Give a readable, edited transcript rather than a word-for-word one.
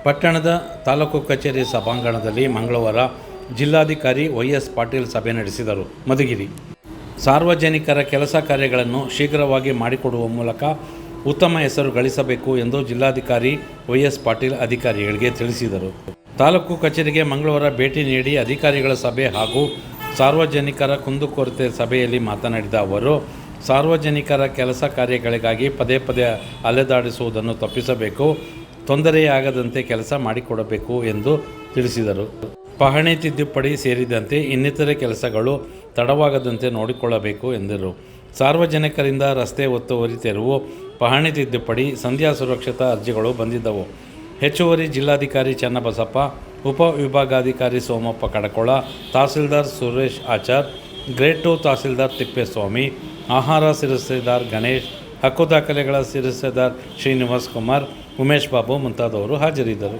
ಪಟ್ಟಣದ ತಾಲೂಕು ಕಚೇರಿ ಸಭಾಂಗಣದಲ್ಲಿ ಮಂಗಳವಾರ ಜಿಲ್ಲಾಧಿಕಾರಿ ವೈಎಸ್ ಪಾಟೀಲ್ ಸಭೆ ನಡೆಸಿದರು. ಮಧುಗಿರಿ ಸಾರ್ವಜನಿಕರ ಕೆಲಸ ಕಾರ್ಯಗಳನ್ನು ಶೀಘ್ರವಾಗಿ ಮಾಡಿಕೊಡುವ ಮೂಲಕ ಉತ್ತಮ ಹೆಸರು ಗಳಿಸಬೇಕು ಎಂದು ಜಿಲ್ಲಾಧಿಕಾರಿ ವೈಎಸ್ ಪಾಟೀಲ್ ಅಧಿಕಾರಿಗಳಿಗೆ ತಿಳಿಸಿದರು. ತಾಲೂಕು ಕಚೇರಿಗೆ ಮಂಗಳವಾರ ಭೇಟಿ ನೀಡಿ ಅಧಿಕಾರಿಗಳ ಸಭೆ ಹಾಗೂ ಸಾರ್ವಜನಿಕರ ಕುಂದುಕೊರತೆ ಸಭೆಯಲ್ಲಿ ಮಾತನಾಡಿದ ಅವರು, ಸಾರ್ವಜನಿಕರ ಕೆಲಸ ಕಾರ್ಯಗಳಿಗಾಗಿ ಪದೇ ಪದೇ ಅಲೆದಾಡಿಸುವುದನ್ನು ತಪ್ಪಿಸಬೇಕು, ತೊಂದರೆಯಾಗದಂತೆ ಕೆಲಸ ಮಾಡಿಕೊಡಬೇಕು ಎಂದು ತಿಳಿಸಿದರು. ಪಹಣಿ ತಿದ್ದುಪಡಿ ಸೇರಿದಂತೆ ಇನ್ನಿತರೆ ಕೆಲಸಗಳು ತಡವಾಗದಂತೆ ನೋಡಿಕೊಳ್ಳಬೇಕು ಎಂದರು. ಸಾರ್ವಜನಿಕರಿಂದ ರಸ್ತೆ ಒತ್ತುವರಿ ತೆರವು, ಪಹಣಿ ತಿದ್ದುಪಡಿ, ಸಂಧ್ಯಾ ಸುರಕ್ಷತಾ ಅರ್ಜಿಗಳು ಬಂದಿದ್ದವು. ಹೆಚ್ಚುವರಿ ಜಿಲ್ಲಾಧಿಕಾರಿ ಚನ್ನಬಸಪ್ಪ, ಉಪವಿಭಾಗಾಧಿಕಾರಿ ಸೋಮಪ್ಪ ಕಡಕೋಳ, ತಹಸೀಲ್ದಾರ್ ಸುರೇಶ್ ಆಚಾರ್, ಗ್ರೇಡ್ 2 ತಹಸೀಲ್ದಾರ್ ತಿಪ್ಪೇಸ್ವಾಮಿ, ಆಹಾರ ಶಿರಸ್ತೇದಾರ್ ಗಣೇಶ್, ಹಕ್ಕು ದಾಖಲೆಗಳ ಶಿರಸ್ತೇದಾರ್ ಶ್ರೀನಿವಾಸ್ ಕುಮಾರ್, ಉಮೇಶ್ ಬಾಬು ಮುಂತಾದವರು ಹಾಜರಿದ್ದರು.